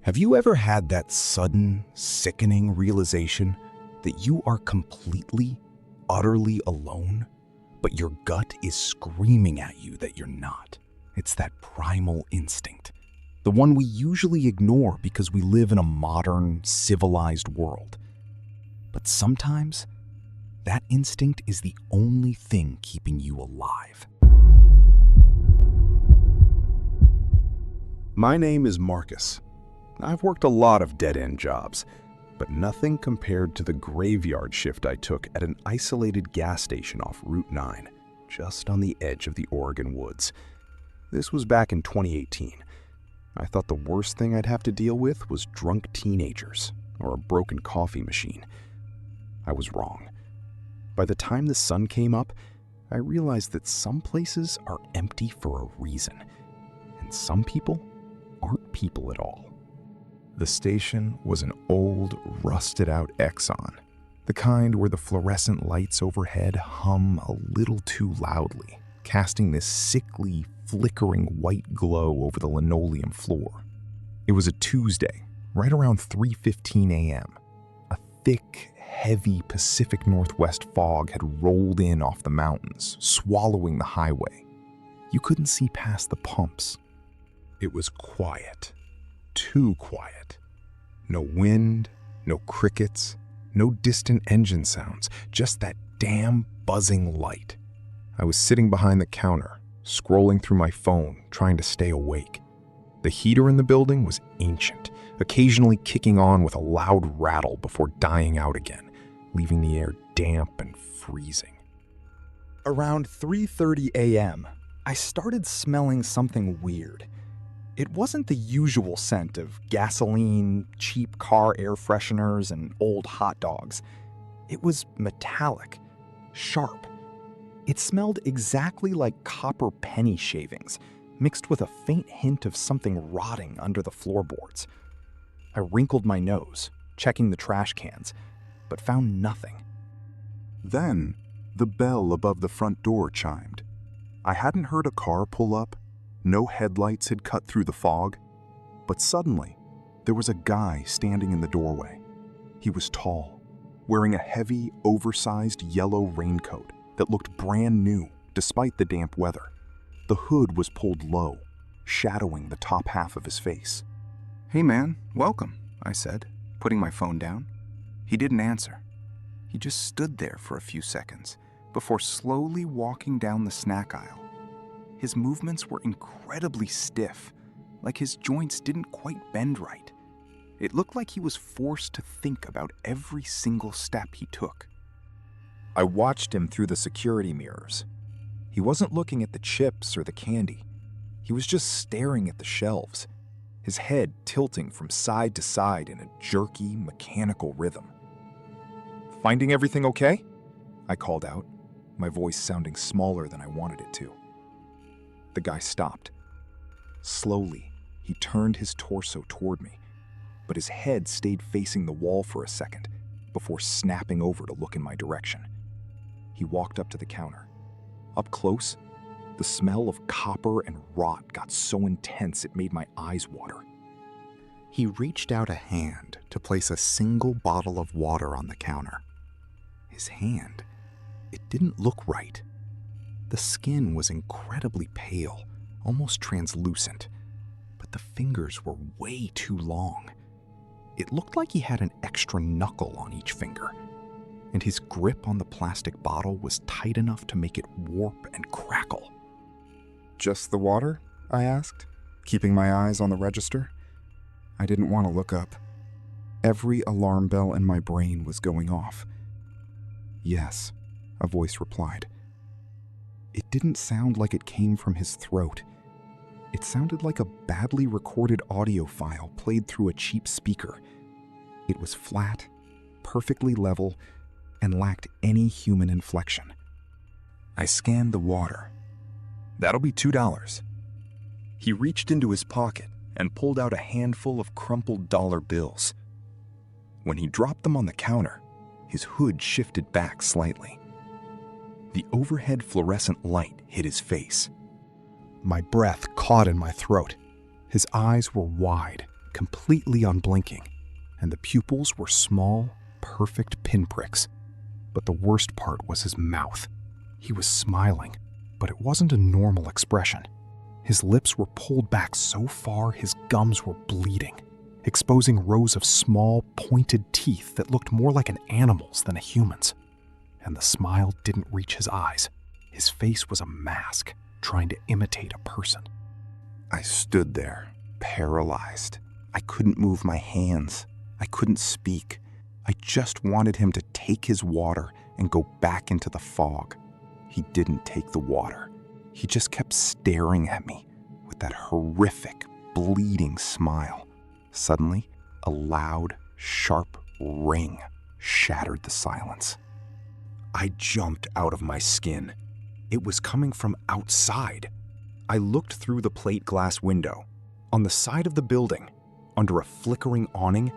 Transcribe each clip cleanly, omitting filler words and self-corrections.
Have you ever had that sudden, sickening realization that you are completely, utterly alone, but your gut is screaming at you that you're not? It's that primal instinct, the one we usually ignore because we live in a modern, civilized world. But sometimes, that instinct is the only thing keeping you alive. My name is Marcus. I've worked a lot of dead-end jobs, but nothing compared to the graveyard shift I took at an isolated gas station off Route 9, just on the edge of the Oregon woods. This was back in 2018. I thought the worst thing I'd have to deal with was drunk teenagers or a broken coffee machine. I was wrong. By the time the sun came up, I realized that some places are empty for a reason, and some people aren't people at all. The station was an old, rusted-out Exxon, the kind where the fluorescent lights overhead hum a little too loudly, casting this sickly, flickering white glow over the linoleum floor. It was a Tuesday, right around 3:15 a.m. A thick, heavy Pacific Northwest fog had rolled in off the mountains, swallowing the highway. You couldn't see past the pumps. It was quiet. Too quiet. No wind, no crickets, no distant engine sounds, just that damn buzzing light. I was sitting behind the counter, scrolling through my phone, trying to stay awake. The heater in the building was ancient, occasionally kicking on with a loud rattle before dying out again, leaving the air damp and freezing. Around 3:30 a.m., I started smelling something weird. It wasn't the usual scent of gasoline, cheap car air fresheners, and old hot dogs. It was metallic, sharp. It smelled exactly like copper penny shavings, mixed with a faint hint of something rotting under the floorboards. I wrinkled my nose, checking the trash cans, but found nothing. Then, the bell above the front door chimed. I hadn't heard a car pull up. No headlights had cut through the fog, but suddenly, there was a guy standing in the doorway. He was tall, wearing a heavy, oversized yellow raincoat that looked brand new despite the damp weather. The hood was pulled low, shadowing the top half of his face. "Hey man, welcome," I said, putting my phone down. He didn't answer. He just stood there for a few seconds before slowly walking down the snack aisle. His movements were incredibly stiff, like his joints didn't quite bend right. It looked like he was forced to think about every single step he took. I watched him through the security mirrors. He wasn't looking at the chips or the candy. He was just staring at the shelves, his head tilting from side to side in a jerky, mechanical rhythm. "Finding everything okay?" I called out, my voice sounding smaller than I wanted it to. The guy stopped. Slowly, he turned his torso toward me, but his head stayed facing the wall for a second before snapping over to look in my direction. He walked up to the counter. Up close, the smell of copper and rot got so intense it made my eyes water. He reached out a hand to place a single bottle of water on the counter. His hand, it didn't look right. The skin was incredibly pale, almost translucent, but the fingers were way too long. It looked like he had an extra knuckle on each finger, and his grip on the plastic bottle was tight enough to make it warp and crackle. "Just the water?" I asked, keeping my eyes on the register. I didn't want to look up. Every alarm bell in my brain was going off. "Yes," a voice replied. It didn't sound like it came from his throat. It sounded like a badly recorded audio file played through a cheap speaker. It was flat, perfectly level, and lacked any human inflection. I scanned the water. "That'll be $2. He reached into his pocket and pulled out a handful of crumpled dollar bills. When he dropped them on the counter, his hood shifted back slightly. The overhead fluorescent light hit his face. My breath caught in my throat. His eyes were wide, completely unblinking, and the pupils were small, perfect pinpricks. But the worst part was his mouth. He was smiling, but it wasn't a normal expression. His lips were pulled back so far his gums were bleeding, exposing rows of small, pointed teeth that looked more like an animal's than a human's. And the smile didn't reach his eyes. His face was a mask, trying to imitate a person. I stood there, paralyzed. I couldn't move my hands. I couldn't speak. I just wanted him to take his water and go back into the fog. He didn't take the water. He just kept staring at me with that horrific, bleeding smile. Suddenly, a loud, sharp ring shattered the silence. I jumped out of my skin. It was coming from outside. I looked through the plate glass window. On the side of the building, under a flickering awning,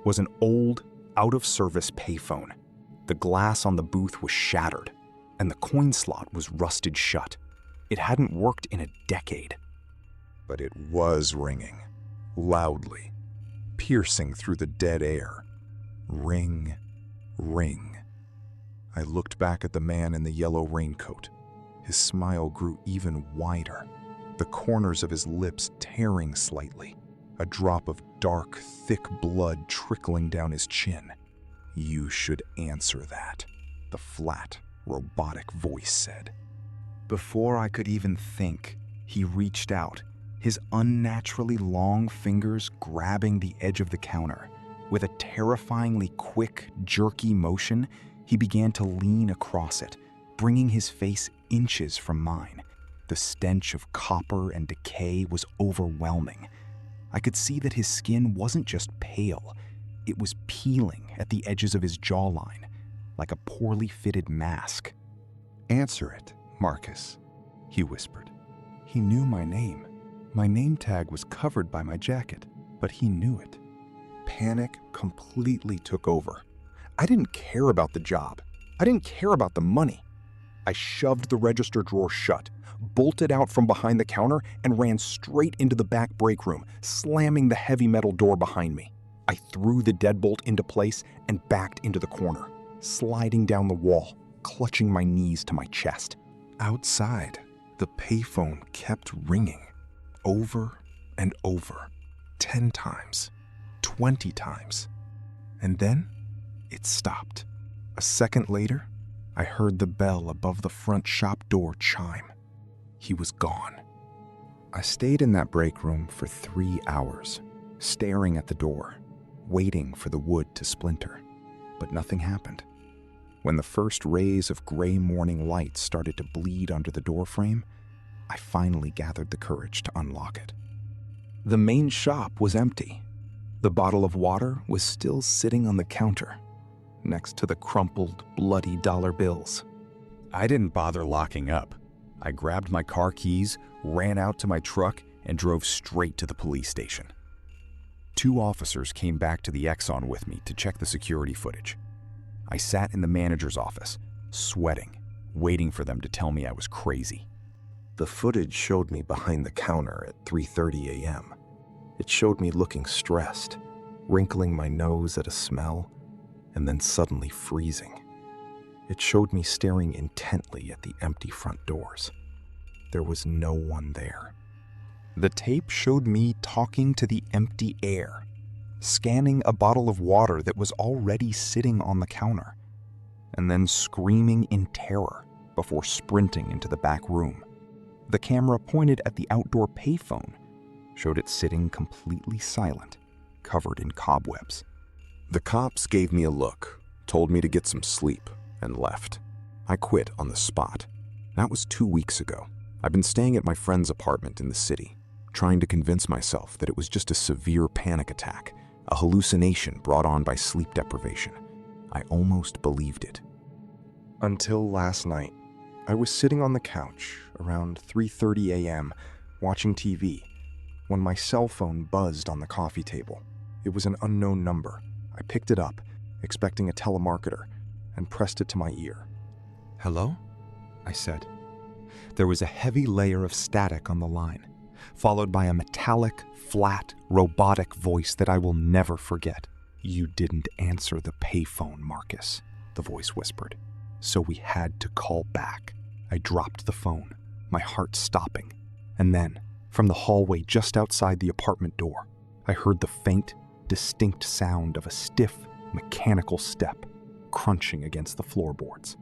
was an old, out-of-service payphone. The glass on the booth was shattered, and the coin slot was rusted shut. It hadn't worked in a decade. But it was ringing, loudly, piercing through the dead air. Ring, ring. I looked back at the man in the yellow raincoat. His smile grew even wider, the corners of his lips tearing slightly, a drop of dark, thick blood trickling down his chin. "You should answer that," the flat, robotic voice said. Before I could even think, he reached out, his unnaturally long fingers grabbing the edge of the counter. With a terrifyingly quick, jerky motion, he began to lean across it, bringing his face inches from mine. The stench of copper and decay was overwhelming. I could see that his skin wasn't just pale, it was peeling at the edges of his jawline, like a poorly fitted mask. "Answer it, Marcus," he whispered. He knew my name. My name tag was covered by my jacket, but he knew it. Panic completely took over. I didn't care about the job. I didn't care about the money. I shoved the register drawer shut, bolted out from behind the counter, and ran straight into the back break room, slamming the heavy metal door behind me. I threw the deadbolt into place and backed into the corner, sliding down the wall, clutching my knees to my chest. Outside, the payphone kept ringing, over and over, 10 times, 20 times. And then it stopped. A second later, I heard the bell above the front shop door chime. He was gone. I stayed in that break room for 3 hours, staring at the door, waiting for the wood to splinter. But nothing happened. When the first rays of gray morning light started to bleed under the doorframe, I finally gathered the courage to unlock it. The main shop was empty. The bottle of water was still sitting on the counter, next to the crumpled, bloody dollar bills. I didn't bother locking up. I grabbed my car keys, ran out to my truck, and drove straight to the police station. 2 officers came back to the Exxon with me to check the security footage. I sat in the manager's office, sweating, waiting for them to tell me I was crazy. The footage showed me behind the counter at 3:30 a.m. It showed me looking stressed, wrinkling my nose at a smell, and then suddenly freezing. It showed me staring intently at the empty front doors. There was no one there. The tape showed me talking to the empty air, scanning a bottle of water that was already sitting on the counter, and then screaming in terror before sprinting into the back room. The camera pointed at the outdoor payphone, showed it sitting completely silent, covered in cobwebs. The cops gave me a look, told me to get some sleep, and left. I quit on the spot. That was 2 weeks ago. I've been staying at my friend's apartment in the city, trying to convince myself that it was just a severe panic attack, a hallucination brought on by sleep deprivation. I almost believed it. Until last night, I was sitting on the couch around 3:30 a.m. watching TV when my cell phone buzzed on the coffee table. It was an unknown number. I picked it up, expecting a telemarketer, and pressed it to my ear. "Hello?" I said. There was a heavy layer of static on the line. followed by a metallic, flat, robotic voice that I will never forget. "You didn't answer the payphone, Marcus," the voice whispered. "So we had to call back." I dropped the phone, my heart stopping. And then, from the hallway just outside the apartment door, I heard the faint, distinct sound of a stiff, mechanical step crunching against the floorboards.